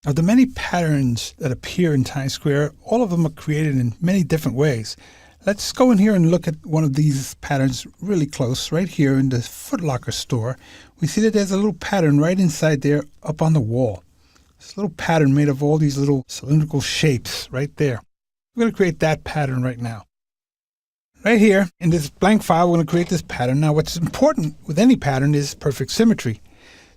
Of the many patterns that appear in Times Square, all of them are created in many different ways. Let's go in here and look at one of these patterns really close. Right here in the Foot Locker store, we see that there's a little pattern right inside there up on the wall. This little pattern made of all these little cylindrical shapes right there. We're going to create that pattern right now. Right here in this blank file, we're going to create this pattern. Now, what's important with any pattern is perfect symmetry.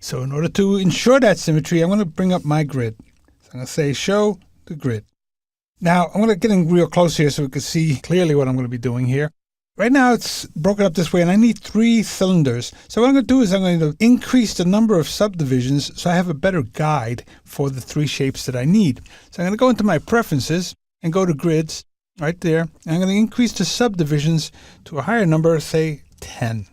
So in order to ensure that symmetry, I'm going to bring up my grid. So I'm going to say show the grid. Now, I'm going to get in real close here so we can see clearly what I'm going to be doing here. Right now, it's broken up this way, and I need 3 cylinders. So what I'm going to do is I'm going to increase the number of subdivisions so I have a better guide for the 3 shapes that I need. So I'm going to go into my preferences and go to grids right there. And I'm going to increase the subdivisions to a higher number, say 10.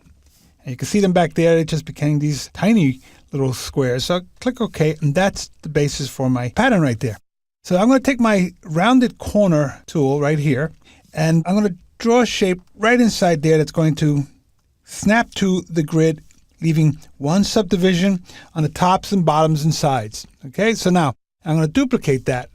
And you can see them back there. They just became these tiny little squares. So I'll click OK, and that's the basis for my pattern right there. So I'm going to take my rounded corner tool right here, and I'm going to draw a shape right inside there that's going to snap to the grid, leaving 1 subdivision on the tops and bottoms and sides. Okay, so now I'm going to duplicate that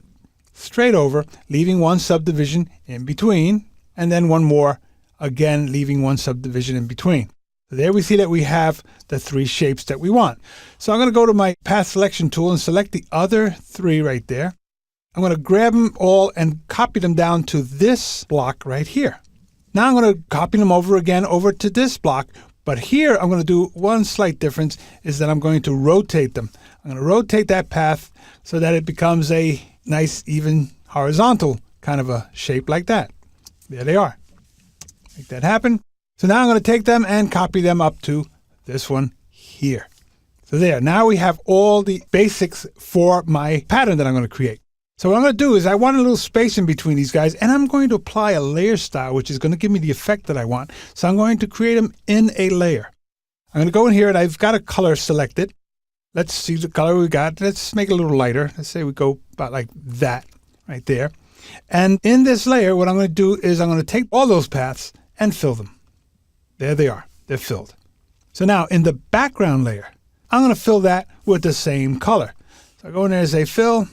straight over, leaving 1 subdivision in between, and then 1 more, again leaving 1 subdivision in between. So there we see that we have the 3 shapes that we want. So I'm going to go to my path selection tool and select the other 3 right there. I'm going to grab them all and copy them down to this block right here. Now I'm going to copy them over again over to this block, but here I'm going to do one slight difference, is that I'm going to rotate them. I'm going to rotate that path so that it becomes a nice, even horizontal kind of a shape like that. There they are. Make that happen. So now I'm going to take them and copy them up to this one here. So there, now we have all the basics for my pattern that I'm going to create. So what I'm going to do is I want a little space in between these guys, and I'm going to apply a layer style, which is going to give me the effect that I want. So I'm going to create them in a layer. I'm going to go in here, and I've got a color selected. Let's see the color we got. Let's make it a little lighter. Let's say we go about like that right there. And in this layer, what I'm going to do is I'm going to take all those paths and fill them. There they are. They're filled. So now in the background layer, I'm going to fill that with the same color. So I go in there and say fill.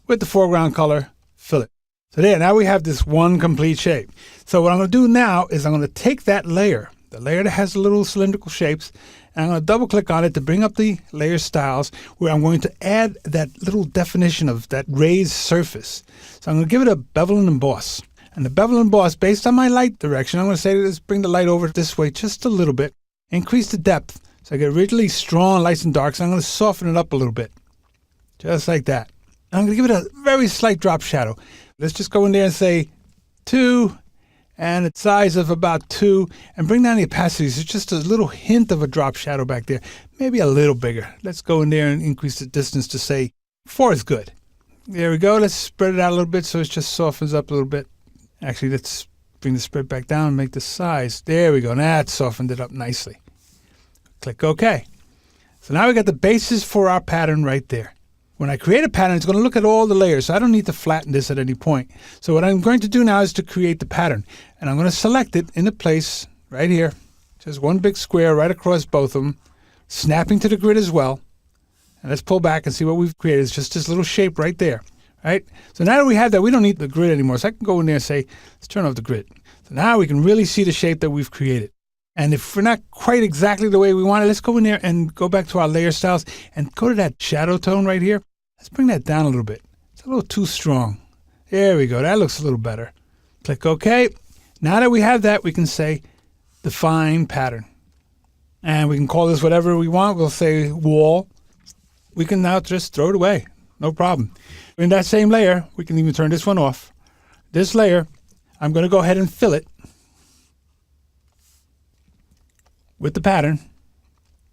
With the foreground color, fill it. So there, now we have this one complete shape. So what I'm going to do now is I'm going to take that layer, the layer that has the little cylindrical shapes, and I'm going to double click on it to bring up the layer styles, where I'm going to add that little definition of that raised surface. So I'm going to give it a bevel and emboss. And the bevel and emboss, based on my light direction, I'm going to say, let's bring the light over this way just a little bit, increase the depth. So I get really strong lights and darks. I'm going to soften it up a little bit, just like that. I'm going to give it a very slight drop shadow. Let's just go in there and say 2 and a size of about 2 and bring down the opacity. So just a little hint of a drop shadow back there, maybe a little bigger. Let's go in there and increase the distance to say 4 is good. There we go. Let's spread it out a little bit so it just softens up a little bit. Actually, let's bring the spread back down and make the size. There we go. Now that softened it up nicely. Click OK. So now we got the basis for our pattern right there. When I create a pattern, it's going to look at all the layers, so I don't need to flatten this at any point. So what I'm going to do now is to create the pattern. And I'm going to select it in a place right here. Just one big square right across both of them, snapping to the grid as well. And let's pull back and see what we've created. It's just this little shape right there. Right? So now that we have that, we don't need the grid anymore. So I can go in there and say, let's turn off the grid. So now we can really see the shape that we've created. And if we're not quite exactly the way we want it, let's go in there and go back to our layer styles and go to that shadow tone right here. Let's bring that down a little bit. It's a little too strong. There we go. That looks a little better. Click OK. Now that we have that, we can say define pattern. And we can call this whatever we want. We'll say wall. We can now just throw it away. No problem. In that same layer, we can even turn this one off. This layer, I'm going to go ahead and fill it with the pattern.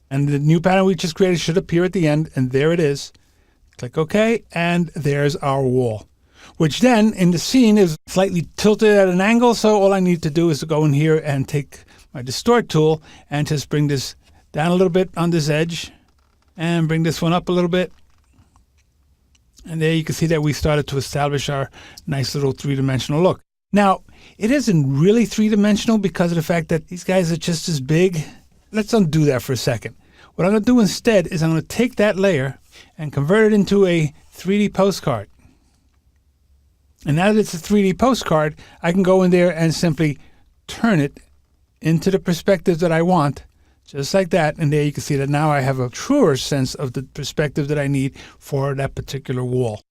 And the new pattern we just created should appear at the end. And there it is. Click OK, and there's our wall, which then in the scene is slightly tilted at an angle. So all I need to do is to go in here and take my distort tool and just bring this down a little bit on this edge and bring this one up a little bit. And there you can see that we started to establish our nice little 3-dimensional look. Now, it isn't really 3-dimensional because of the fact that these guys are just as big. Let's undo that for a second. What I'm going to do instead is I'm going to take that layer and convert it into a 3D postcard. And now that it's a 3D postcard, I can go in there and simply turn it into the perspective that I want, just like that. And there you can see that now I have a truer sense of the perspective that I need for that particular wall.